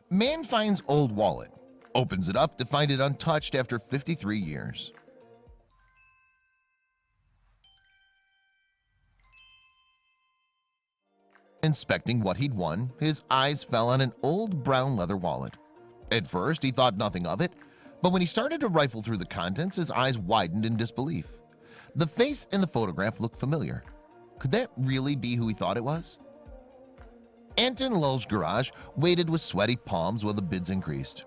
Man finds old wallet, opens it up to find it untouched after 53 years. Inspecting what he'd won, his eyes fell on an old brown leather wallet. At first he thought nothing of it, but when he started to rifle through the contents, his eyes widened in disbelief. The face in the photograph looked familiar. Could that really be who he thought it was? Anton Lull's garage waited with sweaty palms while the bids increased.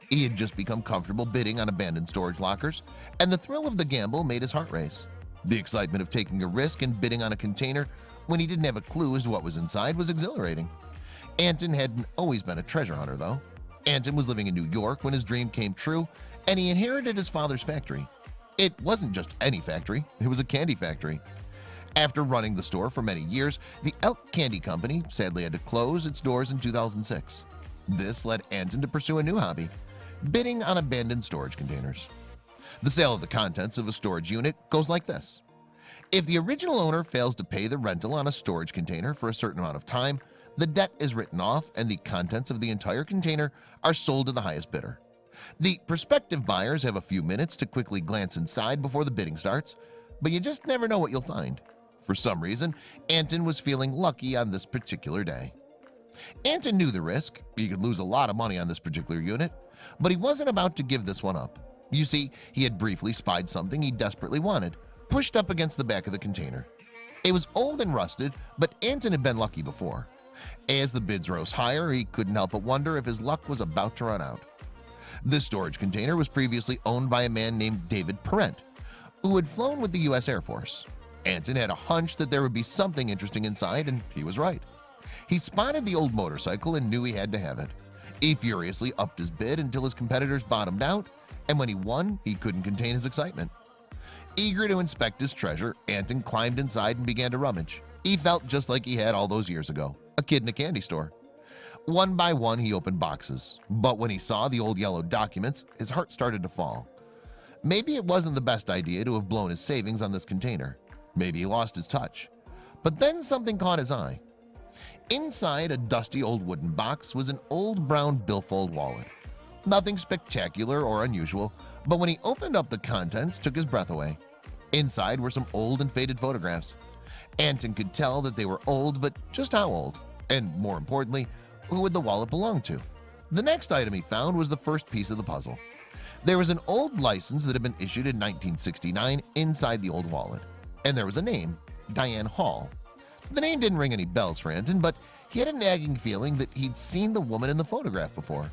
He had just become comfortable bidding on abandoned storage lockers, and the thrill of the gamble made his heart race. The excitement of taking a risk and bidding on a container when he didn't have a clue as to what was inside was exhilarating. Anton hadn't always been a treasure hunter, though. Anton was living in New York when his dream came true, and he inherited his father's factory. It wasn't just any factory, it was a candy factory. After running the store for many years, the Elk Candy Company sadly had to close its doors in 2006. This led Anton to pursue a new hobby, bidding on abandoned storage containers. The sale of the contents of a storage unit goes like this. If the original owner fails to pay the rental on a storage container for a certain amount of time, the debt is written off and the contents of the entire container are sold to the highest bidder. The prospective buyers have a few minutes to quickly glance inside before the bidding starts, but you just never know what you'll find. For some reason, Anton was feeling lucky on this particular day. Anton knew the risk. He could lose a lot of money on this particular unit, but he wasn't about to give this one up. You see, he had briefly spied something he desperately wanted, pushed up against the back of the container. It was old and rusted, but Anton had been lucky before. As the bids rose higher, he couldn't help but wonder if his luck was about to run out. This storage container was previously owned by a man named David Parent, who had flown with the U.S. Air Force. Anton had a hunch that there would be something interesting inside, and he was right. He spotted the old motorcycle and knew he had to have it. He furiously upped his bid until his competitors bottomed out, and when he won, he couldn't contain his excitement. Eager to inspect his treasure, Anton climbed inside and began to rummage. He felt just like he had all those years ago, a kid in a candy store. One by one he opened boxes, but when he saw the old yellow documents, his heart started to fall. Maybe it wasn't the best idea to have blown his savings on this container. Maybe he lost his touch. But then something caught his eye. Inside a dusty old wooden box was an old brown billfold wallet. Nothing spectacular or unusual, but when he opened up the contents, took his breath away. Inside were some old and faded photographs. Anton could tell that they were old, but just how old? And more importantly, who would the wallet belong to? The next item he found was the first piece of the puzzle. There was an old license that had been issued in 1969 inside the old wallet. And there was a name, Diane Hall. The name didn't ring any bells for Anton, but he had a nagging feeling that he'd seen the woman in the photograph before.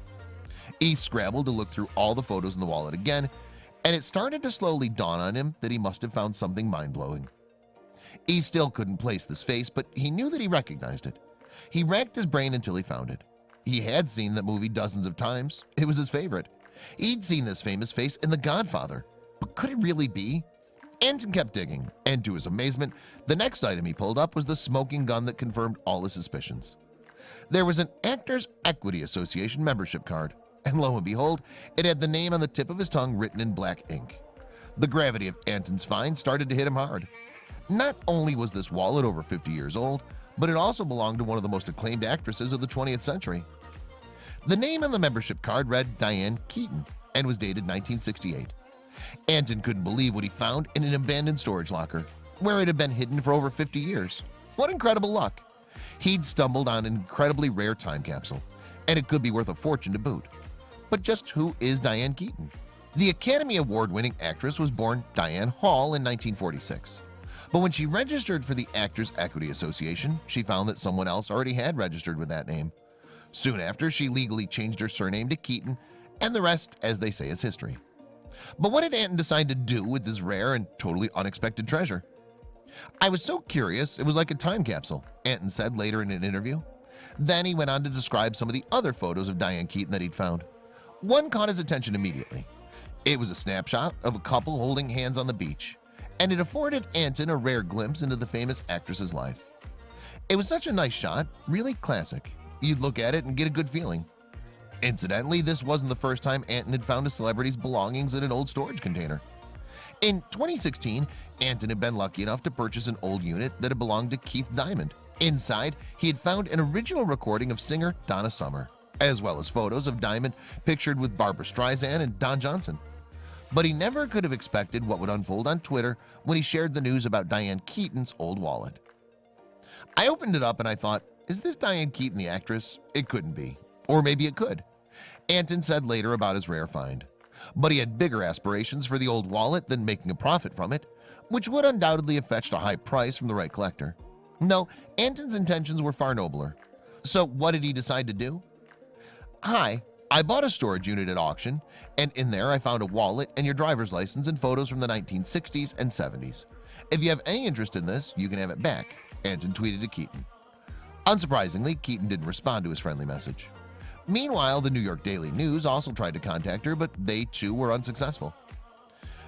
He scrambled to look through all the photos in the wallet again, and it started to slowly dawn on him that he must have found something mind-blowing. He still couldn't place this face, but he knew that he recognized it. He racked his brain until he found it. He had seen that movie dozens of times. It was his favorite. He'd seen this famous face in The Godfather, but could it really be? Anton kept digging, and to his amazement, the next item he pulled up was the smoking gun that confirmed all his suspicions. There was an Actors Equity Association membership card, and lo and behold, it had the name on the tip of his tongue written in black ink. The gravity of Anton's find started to hit him hard. Not only was this wallet over 50 years old, but it also belonged to one of the most acclaimed actresses of the 20th century. The name on the membership card read Diane Keaton and was dated 1968. Anton couldn't believe what he found in an abandoned storage locker, where it had been hidden for over 50 years. What incredible luck! He'd stumbled on an incredibly rare time capsule, and it could be worth a fortune to boot. But just who is Diane Keaton? The Academy Award-winning actress was born Diane Hall in 1946. But when she registered for the Actors Equity Association, she found that someone else already had registered with that name. Soon after, she legally changed her surname to Keaton, and the rest, as they say, is history. But what did Anton decide to do with this rare and totally unexpected treasure? "I was so curious, it was like a time capsule," Anton said later in an interview. Then he went on to describe some of the other photos of Diane Keaton that he'd found. One caught his attention immediately. It was a snapshot of a couple holding hands on the beach, and it afforded Anton a rare glimpse into the famous actress's life. It was such a nice shot, really classic. You'd look at it and get a good feeling. Incidentally, this wasn't the first time Anton had found a celebrity's belongings in an old storage container. In 2016, Anton had been lucky enough to purchase an old unit that had belonged to Keith Diamond. Inside, he had found an original recording of singer Donna Summer. as well as photos of Diamond pictured with Barbara Streisand and Don Johnson. But he never could have expected what would unfold on Twitter when he shared the news about Diane Keaton's old wallet. I opened it up and I thought, is this Diane Keaton the actress? It couldn't be. Or maybe it could. Anton said later about his rare find. But he had bigger aspirations for the old wallet than making a profit from it, which would undoubtedly have fetched a high price from the right collector. No, Anton's intentions were far nobler. So what did he decide to do? Hi, I bought a storage unit at auction, and in there I found a wallet and your driver's license and photos from the 1960s and 70s. If you have any interest in this, you can have it back, Anton tweeted to Keaton. Unsurprisingly, Keaton didn't respond to his friendly message. Meanwhile, the New York Daily News also tried to contact her, but they too were unsuccessful.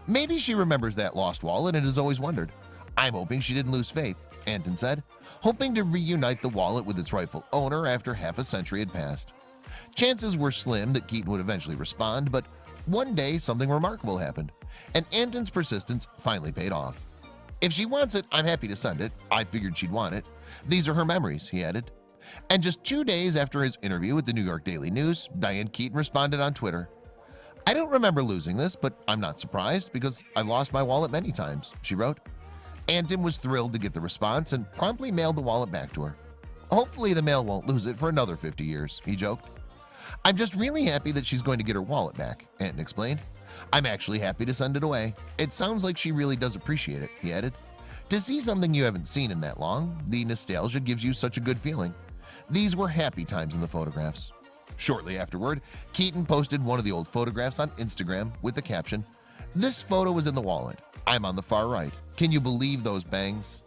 Maybe she remembers that lost wallet and has always wondered. I'm hoping she didn't lose faith, Anton said, hoping to reunite the wallet with its rightful owner after half a century had passed. Chances were slim that Keaton would eventually respond, but one day something remarkable happened, and Anton's persistence finally paid off. If she wants it, I'm happy to send it. I figured she'd want it. These are her memories, he added. And just 2 days after his interview with the New York Daily News, Diane Keaton responded on Twitter. I don't remember losing this, but I'm not surprised because I've lost my wallet many times, she wrote. Anton was thrilled to get the response and promptly mailed the wallet back to her. Hopefully the mail won't lose it for another 50 years, he joked. I'm just really happy that she's going to get her wallet back, Anton explained. I'm actually happy to send it away. It sounds like she really does appreciate it, he added. To see something you haven't seen in that long, the nostalgia gives you such a good feeling. These were happy times in the photographs. Shortly afterward, Keaton posted one of the old photographs on Instagram with the caption, "This photo was in the wallet. I'm on the far right. Can you believe those bangs?"